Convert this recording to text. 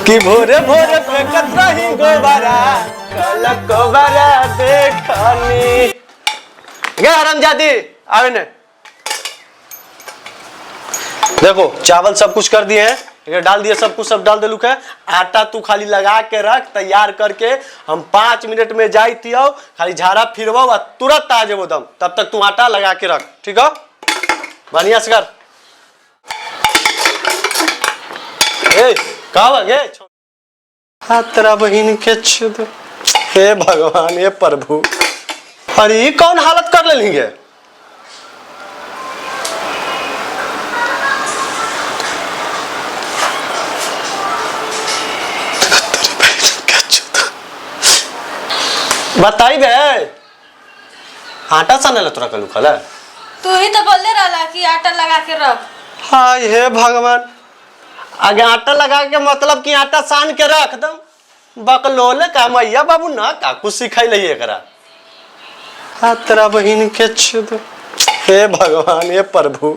कि भोरे भोरे फेंकत रही गोबरा कल कोबरा देखनी। गे हरामजादी आवे ने। देखो चावल सब कुछ कर दिए हैं, डाल दिए सब कुछ, सब डाल दे लुक है। आटा तू खाली लगा के रख तैयार करके, हम 5 मिनट में जाई थियो, खाली झाड़ा फिरवाओ और तुरंत आ जेबो दम। तब तक तू आटा लगा के रख, ठीक है? बढ़िया से कर। ए कहाँ गे तेरा बहन के छुद। हे भगवान हे प्रभु, अरे ये कौन हालत कर लेंगे? बताई बे आटा साने तोरा कलू खल तू ही तो बोले रहा कि आटा लगा के रख। हाय हे भगवान, आगे आटा लगा के मतलब कि आटा सान के रख दम। बकलोले का मैया बाबू ना का कुछ सिखाई लही एकरा। हाँ तेरा बहन के छुद। हे भगवान हे प्रभु।